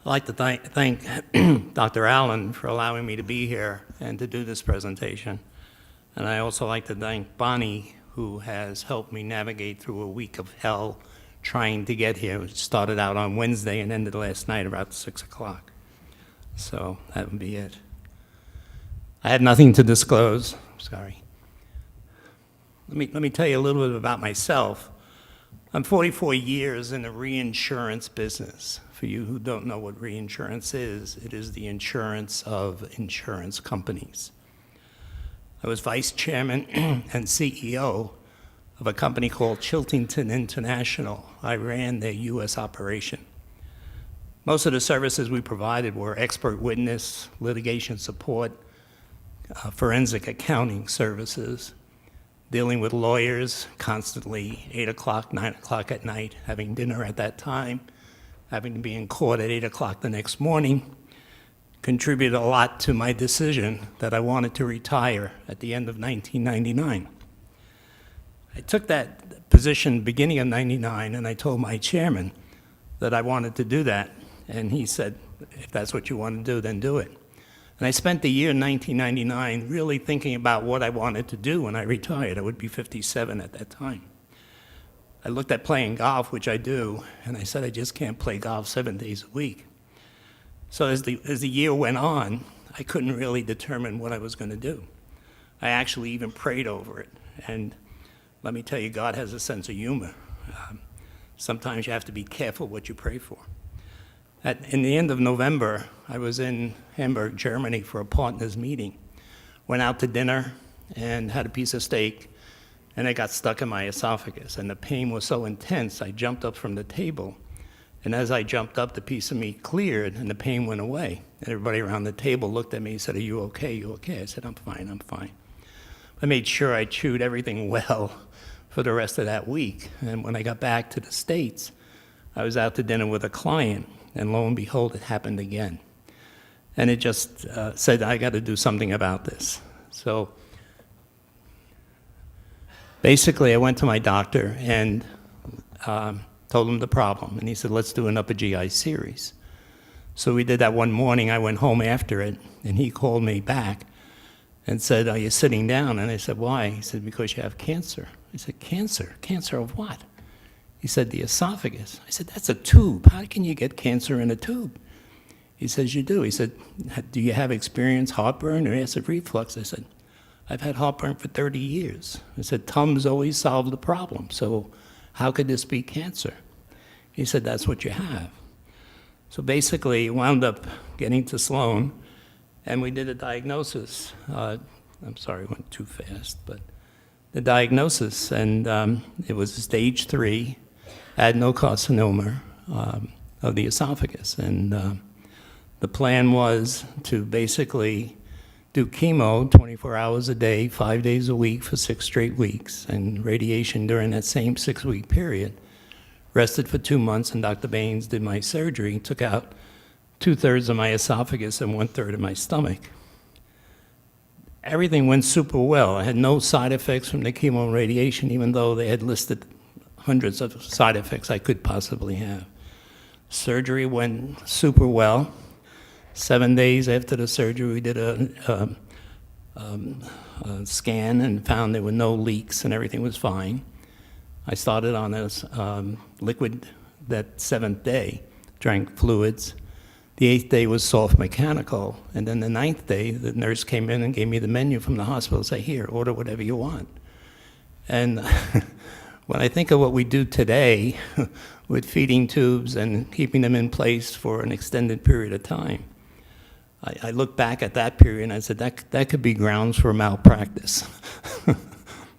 I'd like to thank Dr. Allen for allowing me to be here and to do this presentation. And I also like to thank Bonnie, who has helped me navigate through a week of hell trying to get here. It started out on Wednesday and ended last night about 6 o'clock. So that would be it. I had nothing to disclose. Sorry. Let me tell you a little bit about myself. I'm 44 years in the reinsurance business. For you who don't know what reinsurance is, it is the insurance of insurance companies. I was vice chairman and CEO of a company called Chiltington International. I ran their U.S. operation. Most of the services we provided were expert witness, litigation support, forensic accounting services, dealing with lawyers constantly, 8 o'clock, 9 o'clock at night, having dinner at that time, having to be in court at 8 o'clock the next morning, contributed a lot to my decision that I wanted to retire at the end of 1999. I took that position beginning of 99, and I told my chairman that I wanted to do that, and he said, if that's what you want to do, then do it. And I spent the year 1999 really thinking about what I wanted to do when I retired. I would be 57 at that time. I looked at playing golf, which I do, and I said I just can't play golf 7 days a week. So as the year went on, I couldn't really determine what I was going to do. I actually even prayed over it. And let me tell you, God has a sense of humor. Sometimes you have to be careful what you pray for. In the end of November, I was in Hamburg, Germany for a partners meeting. Went out to dinner and had a piece of steak, and it got stuck in my esophagus. And the pain was so intense, I jumped up from the table. And as I jumped up, the piece of meat cleared and the pain went away. And everybody around the table looked at me and said, "Are you okay? You okay?" I said, "I'm fine, I'm fine." I made sure I chewed everything well for the rest of that week. And when I got back to the States, I was out to dinner with a client. And lo and behold, it happened again. And it just said, I got to do something about this. So basically, I went to my doctor and told him the problem. And he said, let's do an upper GI series. So we did that one morning. I went home after it, and he called me back and said, are you sitting down? And I said, why? He said, because you have cancer. I said, cancer? Cancer of what? He said, the esophagus. I said, that's a tube. How can you get cancer in a tube? He says, you do. He said, do you have experience heartburn or acid reflux? I said, I've had heartburn for 30 years. I said, Tums always solved the problem, so how could this be cancer? He said, that's what you have. So basically, wound up getting to Sloan, and we did a diagnosis. I'm sorry, I went too fast, but the diagnosis, and it was stage 3. Adenocarcinoma of the esophagus. And the plan was to basically do chemo 24 hours a day, 5 days a week for 6 straight weeks, and radiation during that same 6-week period. Rested for 2 months, and Dr. Baines did my surgery, took out 2/3 of my esophagus and 1/3 of my stomach. Everything went super well. I had no side effects from the chemo and radiation, even though they had listed hundreds of side effects I could possibly have. Surgery went super well. 7 days after the surgery, we did a scan and found there were no leaks and everything was fine. I started on a liquid that 7th day, drank fluids. The 8th day was soft mechanical, and then the 9th day, the nurse came in and gave me the menu from the hospital, said, here, order whatever you want. And when I think of what we do today with feeding tubes and keeping them in place for an extended period of time, I look back at that period and I said, that could be grounds for malpractice.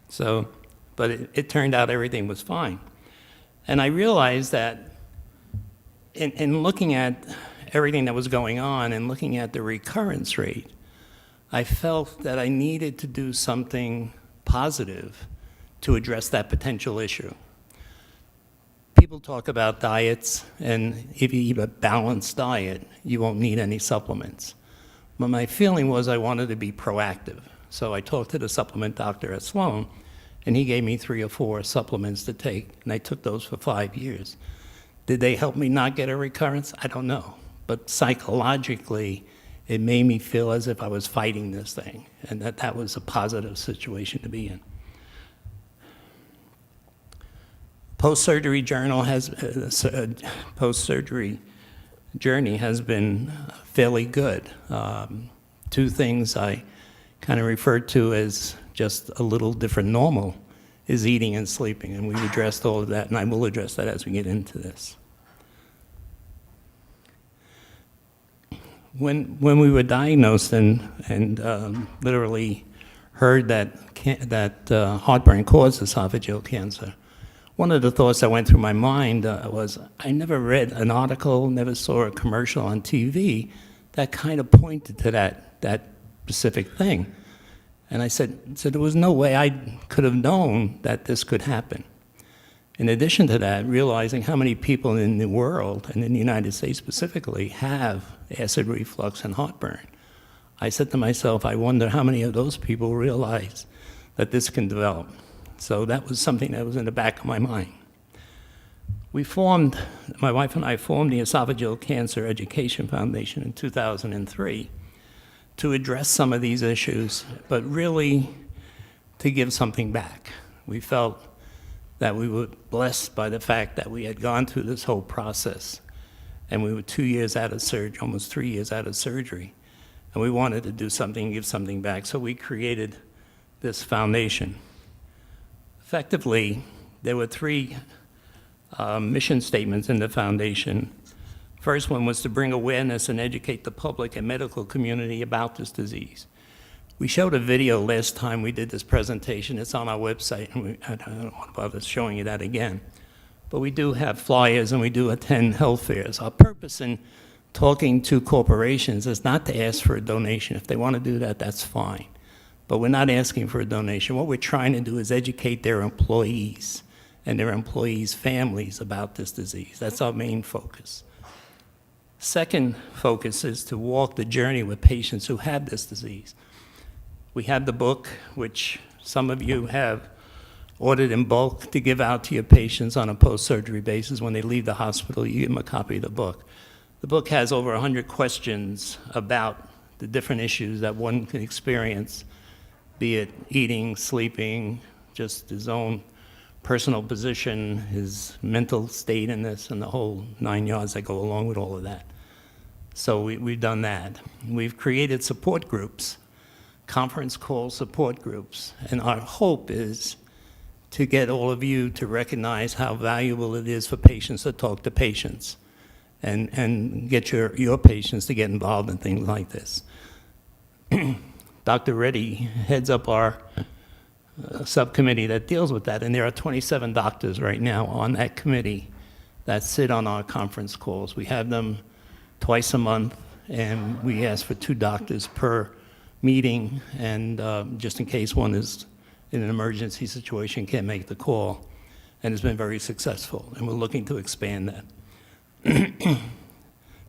So, but it turned out everything was fine. And I realized that in looking at everything that was going on and looking at the recurrence rate, I felt that I needed to do something positive to address that potential issue. People talk about diets, and if you eat a balanced diet, you won't need any supplements. But my feeling was I wanted to be proactive. So I talked to the supplement doctor at Sloan, and he gave me 3 or 4 supplements to take, and I took those for 5 years. Did they help me not get a recurrence? I don't know. but psychologically, it made me feel as if I was fighting this thing, and that was a positive situation to be in. Post-surgery post-surgery journey has been fairly good. Two things I kind of referred to as just a little different normal is eating and sleeping, and we've addressed all of that, and I will address that as we get into this. When we were diagnosed and literally heard that heartburn caused esophageal cancer, one of the thoughts that went through my mind was, I never read an article, never saw a commercial on TV that kind of pointed to that specific thing. And I said, so there was no way I could have known that this could happen. In addition to that, realizing how many people in the world, and in the United States specifically, have acid reflux and heartburn, I said to myself, I wonder how many of those people realize that this can develop. So that was something that was in the back of my mind. My wife and I formed the Esophageal Cancer Education Foundation in 2003 to address some of these issues, but really to give something back. We felt that we were blessed by the fact that we had gone through this whole process, and we were 2 years out of surgery, almost 3 years out of surgery, and we wanted to do something, give something back, so we created this foundation. Effectively, there were three mission statements in the foundation. First one was to bring awareness and educate the public and medical community about this disease. We showed a video last time we did this presentation. It's on our website, and I don't want to bother showing you that again. But we do have flyers, and we do attend health fairs. Our purpose in talking to corporations is not to ask for a donation. If they want to do that, that's fine. But we're not asking for a donation. What we're trying to do is educate their employees and their employees' families about this disease. That's our main focus. Second focus is to walk the journey with patients who have this disease. We have the book, which some of you have ordered in bulk to give out to your patients on a post-surgery basis. When they leave the hospital, you give them a copy of the book. The book has over 100 questions about the different issues that one can experience, be it eating, sleeping, just his own personal position, his mental state in this, and the whole 9 yards that go along with all of that. So we've done that. We've created support groups, conference call support groups, and our hope is to get all of you to recognize how valuable it is for patients to talk to patients and get your patients to get involved in things like this. Dr. Reddy heads up our subcommittee that deals with that, and there are 27 doctors right now on that committee that sit on our conference calls. We have them twice a month, and we ask for 2 doctors per meeting, and just in case one is in an emergency situation, can't make the call, and it's been very successful, and we're looking to expand that.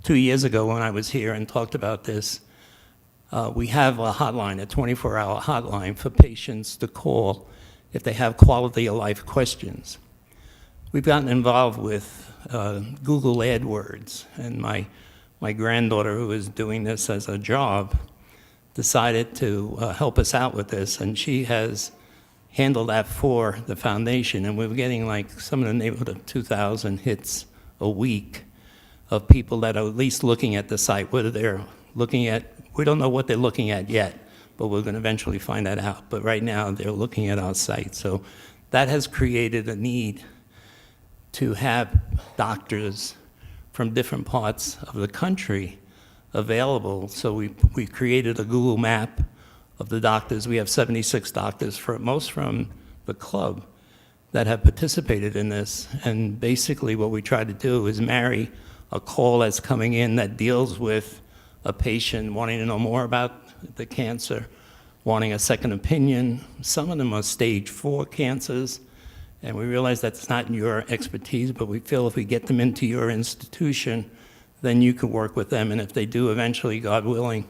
2 years ago when I was here and talked about this, we have a hotline, a 24-hour hotline for patients to call if they have quality of life questions. We've gotten involved with Google AdWords, and my granddaughter, who is doing this as a job, decided to help us out with this, and she has handled that for the foundation, and we're getting like some in the neighborhood of 2,000 hits a week of people that are at least looking at the site, whether they're looking at, we don't know what they're looking at yet, but we're going to eventually find that out. But right now, they're looking at our site. So that has created a need to have doctors from different parts of the country available. So we created a Google map of the doctors. We have 76 doctors, most from the club, that have participated in this. And basically what we try to do is marry a call that's coming in that deals with a patient wanting to know more about the cancer, wanting a second opinion. Some of them are stage 4 cancers, and we realize that's not your expertise, but we feel if we get them into your institution, then you can work with them, and if they do eventually, God willing,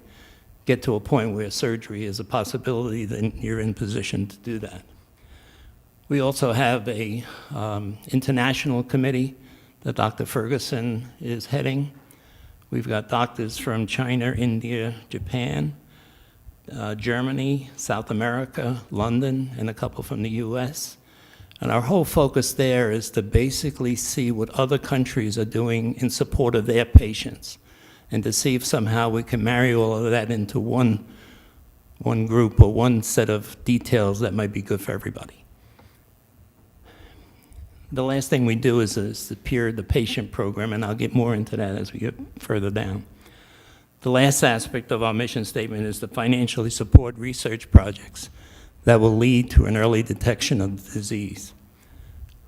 get to a point where surgery is a possibility, then you're in position to do that. We also have a international committee that Dr. Ferguson is heading, We've got doctors from China, India, Japan, Germany, South America, London, and a couple from the US. And our whole focus there is to basically see what other countries are doing in support of their patients, and to see if somehow we can marry all of that into one group or one set of details that might be good for everybody. The last thing we do is the patient program, and I'll get more into that as we get further down. The last aspect of our mission statement is to financially support research projects that will lead to an early detection of the disease.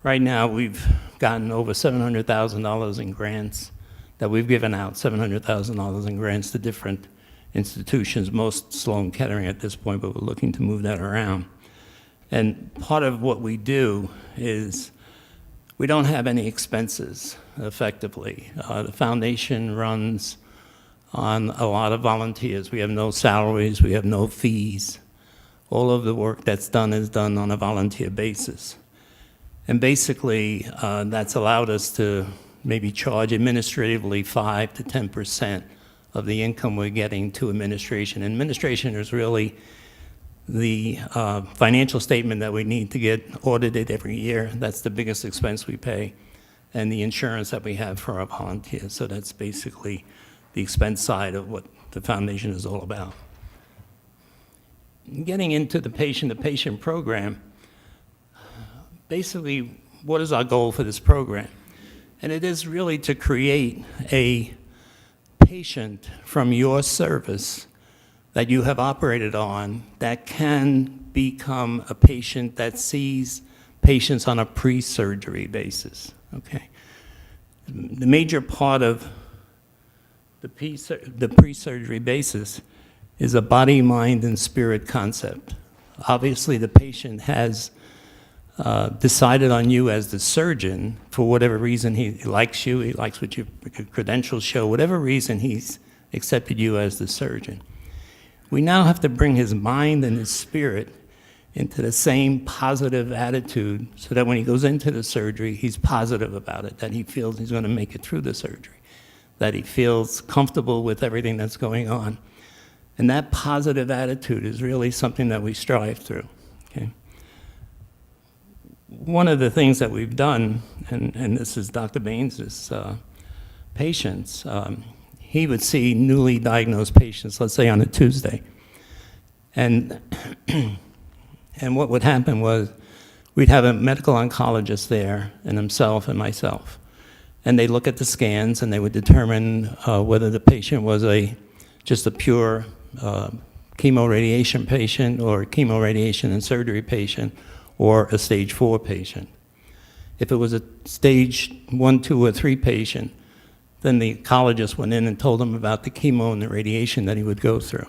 Right now, we've gotten over $700,000 in grants that we've given out, $700,000 in grants to different institutions, most Sloan Kettering at this point, but we're looking to move that around. And part of what we do is we don't have any expenses, effectively. The foundation runs on a lot of volunteers. We have no salaries, we have no fees. All of the work that's done is done on a volunteer basis. And basically, that's allowed us to maybe charge administratively 5 to 10% of the income we're getting to administration. Administration is really the financial statement that we need to get audited every year. That's the biggest expense we pay, and the insurance that we have for our volunteers. So that's basically the expense side of what the foundation is all about. Getting into the patient program, basically, what is our goal for this program? And it is really to create a patient from your service that you have operated on that can become a patient that sees patients on a pre-surgery basis, okay? The major part of the pre-surgery basis is a body, mind, and spirit concept. Obviously, the patient has decided on you as the surgeon for whatever reason. He likes you, he likes what your credentials show, whatever reason he's accepted you as the surgeon. We now have to bring his mind and his spirit into the same positive attitude so that when he goes into the surgery, he's positive about it, that he feels he's going to make it through the surgery, that he feels comfortable with everything that's going on. And that positive attitude is really something that we strive through, okay? One of the things that we've done, and this is Dr. Baines' patients, he would see newly diagnosed patients, let's say on a Tuesday. And what would happen was we'd have a medical oncologist there, and himself and myself. And they look at the scans, and they would determine whether the patient was just a pure chemoradiation patient, or a chemoradiation and surgery patient, or a stage 4 patient. If it was a stage 1, 2, or 3 patient, then the oncologist went in and told him about the chemo and the radiation that he would go through.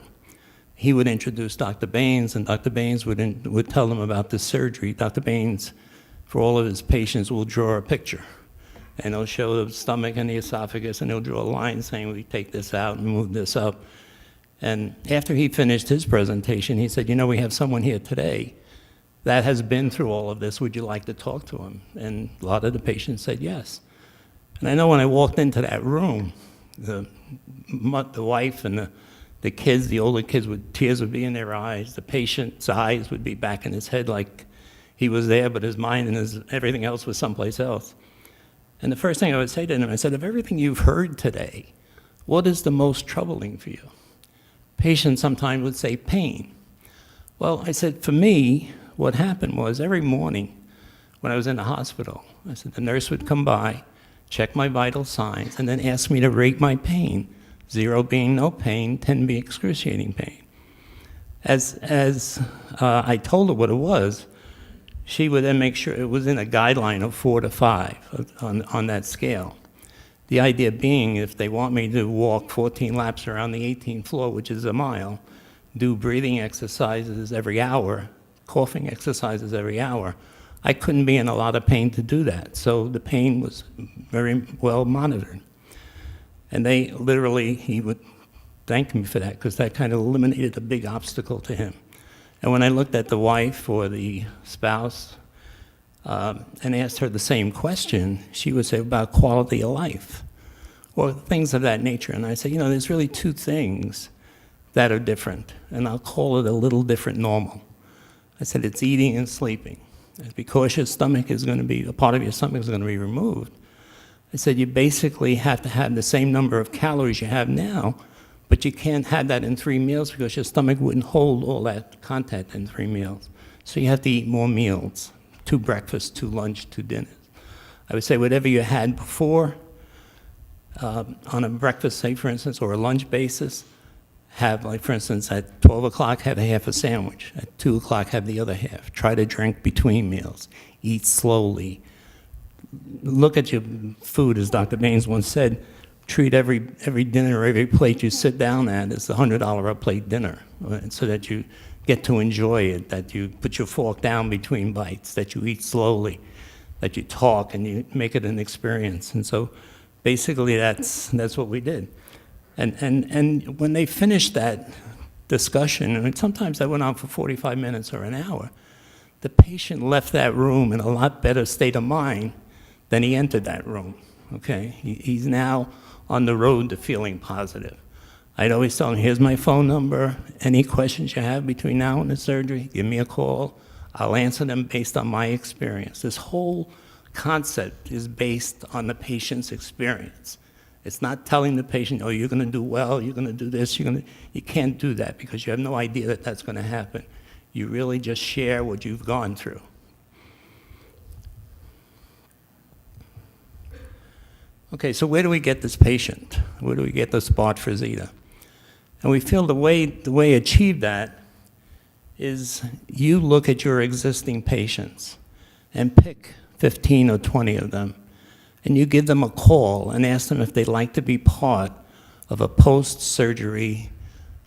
He would introduce Dr. Baines, and Dr. Baines would tell them about the surgery. Dr. Baines, for all of his patients, will draw a picture. And he'll show the stomach and the esophagus, and he'll draw a line saying, we take this out and move this up. And after he finished his presentation, he said, you know, we have someone here today that has been through all of this. Would you like to talk to him? And a lot of the patients said yes. And I know when I walked into that room, the wife and the kids, the older kids, tears would be in their eyes. The patient's eyes would be back in his head like he was there, but his mind and everything else was someplace else. And the first thing I would say to them, I said, of everything you've heard today, what is the most troubling for you? Patients sometimes would say pain. Well, I said, for me, what happened was every morning when I was in the hospital, I said, the nurse would come by, check my vital signs, and then ask me to rate my pain, 0 being no pain, 10 being excruciating pain. As I told her what it was, she would then make sure it was in a guideline of 4 to 5 on that scale. The idea being, if they want me to walk 14 laps around the 18th floor, which is a mile, do breathing exercises every hour, coughing exercises every hour, I couldn't be in a lot of pain to do that. So the pain was very well monitored. And they literally, he would thank me for that, because that kind of eliminated a big obstacle to him. And when I looked at the wife or the spouse and asked her the same question, she would say about quality of life. or things of that nature. And I say, you know, there's really two things that are different, and I'll call it a little different normal. I said, it's eating and sleeping. And because your stomach is going to be, a part of your stomach is going to be removed, I said, you basically have to have the same number of calories you have now, but you can't have that in 3 meals because your stomach wouldn't hold all that content in 3 meals. So you have to eat more meals, 2 breakfasts, 2 lunch, 2 dinners. I would say whatever you had before, on a breakfast, say for instance, or a lunch basis, have, like for instance, at 12 o'clock, have a half a sandwich. At 2 o'clock, have the other half. Try to drink between meals. Eat slowly. Look at your food, as Dr. Baines once said, treat every dinner or every plate you sit down at as a $100 a plate dinner, so that you get to enjoy it, that you put your fork down between bites, that you eat slowly, that you talk and you make it an experience. And so basically that's what we did. And when they finished that discussion, I mean, sometimes that went on for 45 minutes or an hour, the patient left that room in a lot better state of mind than he entered that room, okay? He's now on the road to feeling positive. I'd always tell him, here's my phone number. Any questions you have between now and the surgery, give me a call. I'll answer them based on my experience. This whole concept is based on the patient's experience. It's not telling the patient, oh, you're going to do well, you're going to do this, you can't do that because you have no idea that that's going to happen. You really just share what you've gone through. Okay, so where do we get this patient? Where do we get this Bart Frazzitta? And we feel the way to achieve that is you look at your existing patients and pick 15 or 20 of them, and you give them a call and ask them if they'd like to be part of a post-surgery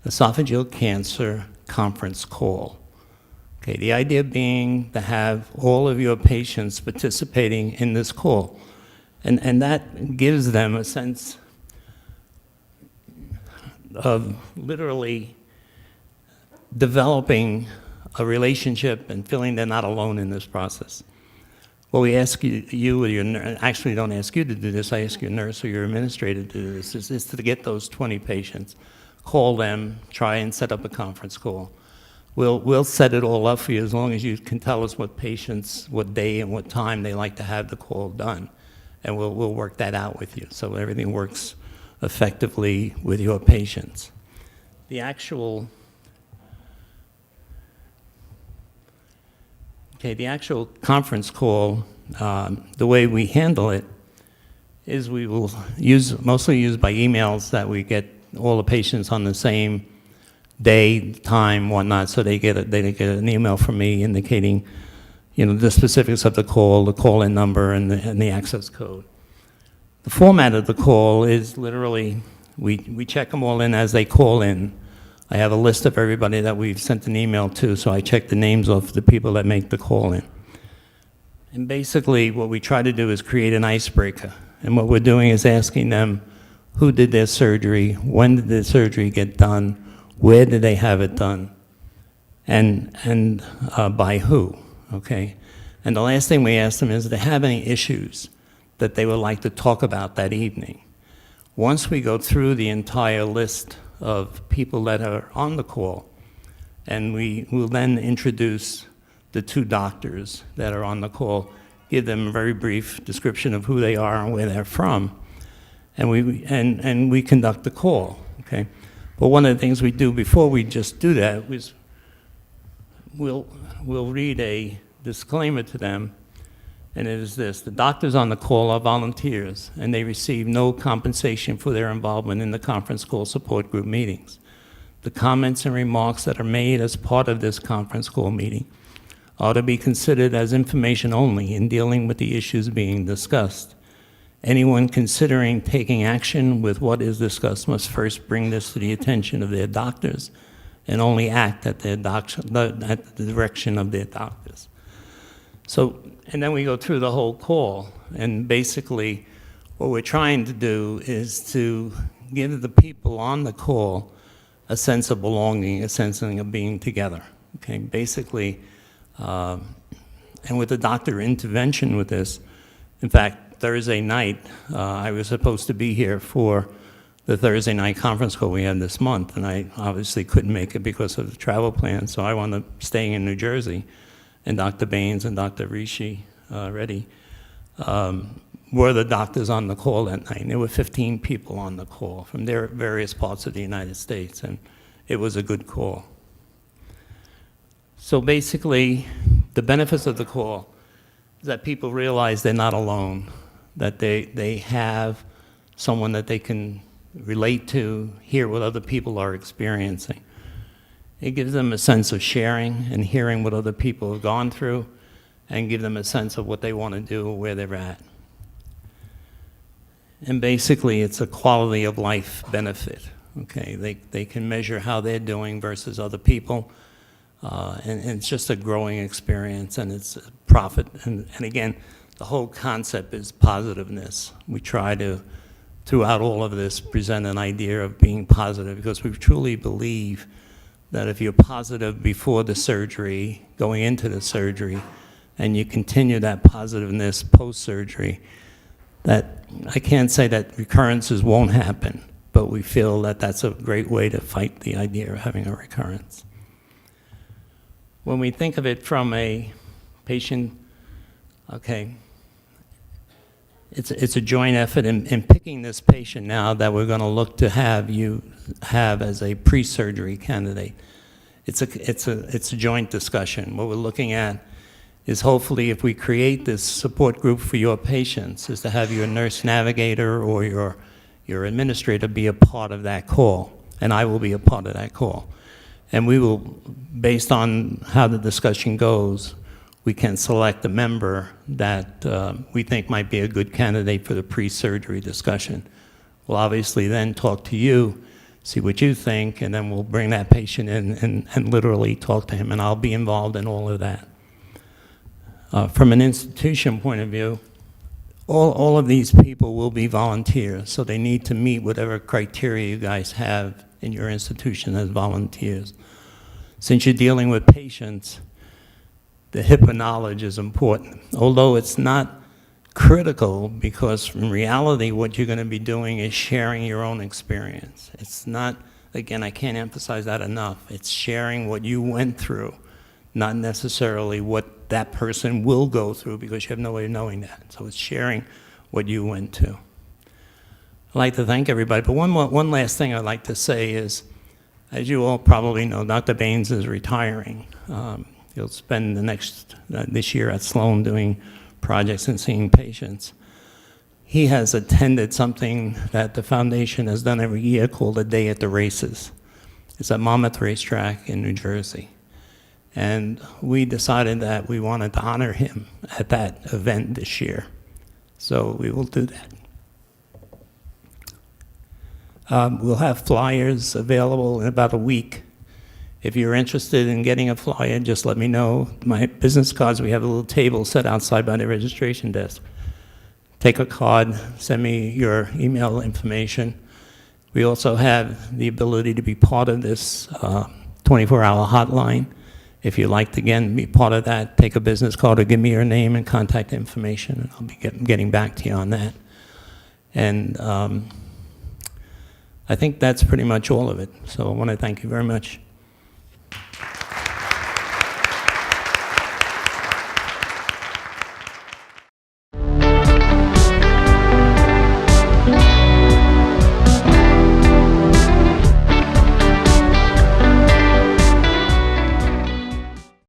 esophageal cancer conference call. Okay, the idea being to have all of your patients participating in this call. And that gives them a sense of literally developing a relationship and feeling they're not alone in this process. Well, we ask you or your nurse, actually don't ask you to do this, I ask your nurse or your administrator to do this, is to get those 20 patients, call them, try and set up a conference call. We'll set it all up for you as long as you can tell us what patients, what day and what time they like to have the call done. And we'll work that out with you so everything works effectively with your patients. The actual conference call, the way we handle it is we will mostly use by emails that we get all the patients on the same day, time, whatnot, so they get an email from me indicating, you know, the specifics of the call-in number, and the access code. The format of the call is literally, we check them all in as they call in. I have a list of everybody that we've sent an email to, so I check the names of the people that make the call in. And basically what we try to do is create an icebreaker. And what we're doing is asking them who did their surgery, when did their surgery get done, where did they have it done, and by who. Okay, and the last thing we ask them is, do they have any issues that they would like to talk about that evening? Once we go through the entire list of people that are on the call, and we will then introduce the 2 doctors that are on the call, give them a very brief description of who they are and where they're from, and we conduct the call. Okay, but one of the things we do before we just do that is we'll read a disclaimer to them, and it is this: the doctors on the call are volunteers, and they receive no compensation for their involvement in the conference call support group meetings. The comments and remarks that are made as part of this conference call meeting are to be considered as information only in dealing with the issues being discussed. Anyone considering taking action with what is discussed must first bring this to the attention of their doctors, and only act at the direction of their doctors. So, and then we go through the whole call, and basically what we're trying to do is to give the people on the call a sense of belonging, a sense of being together. Okay, basically, and with the doctor intervention with this, in fact, Thursday night, I was supposed to be here for the Thursday night conference call we had this month, and I obviously couldn't make it because of the travel plan, so I wound up staying in New Jersey. And Dr. Baines and Dr. Rishi Reddy were the doctors on the call that night. And there were 15 people on the call from their various parts of the United States, and it was a good call. So basically, the benefits of the call is that people realize they're not alone, that they have someone that they can relate to, hear what other people are experiencing. It gives them a sense of sharing and hearing what other people have gone through, and give them a sense of what they want to do, where they're at. And basically, it's a quality of life benefit. Okay, they can measure how they're doing versus other people, and it's just a growing experience, and it's a profit. And again, the whole concept is positiveness. We try to, throughout all of this, present an idea of being positive, because we truly believe that if you're positive before the surgery, going into the surgery, and you continue that positiveness post-surgery, that I can't say that recurrences won't happen, but we feel that that's a great way to fight the idea of having a recurrence. When we think of it from a patient, okay, it's a joint effort in picking this patient now that we're going to look to have you have as a pre-surgery candidate. It's a joint discussion. What we're looking at is hopefully if we create this support group for your patients, is to have your nurse navigator or your administrator be a part of that call, and I will be a part of that call. And we will, based on how the discussion goes, we can select a member that we think might be a good candidate for the pre-surgery discussion. We'll obviously then talk to you, see what you think, and then we'll bring that patient in and literally talk to him, and I'll be involved in all of that. From an institution point of view, all of these people will be volunteers, so they need to meet whatever criteria you guys have in your institution as volunteers. Since you're dealing with patients, the HIPAA knowledge is important, although it's not critical, because in reality what you're going to be doing is sharing your own experience. It's not, again, I can't emphasize that enough, it's sharing what you went through, not necessarily what that person will go through, because you have no way of knowing that. So it's sharing what you went to. I'd like to thank everybody, but one last thing I'd like to say is, as you all probably know, Dr. Baines is retiring. He'll spend this year at Sloan doing projects and seeing patients. He has attended something that the foundation has done every year called a Day at the Races. It's at Monmouth Racetrack in New Jersey. And we decided that we wanted to honor him at that event this year. So we will do that. We'll have flyers available in about a week. If you're interested in getting a flyer, just let me know. My business cards, we have a little table set outside by the registration desk. Take a card, send me your email information. We also have the ability to be part of this 24-hour hotline. If you'd like to, again, be part of that, take a business card or give me your name and contact information, and I'll be getting back to you on that. And I think that's pretty much all of it. So I want to thank you very much.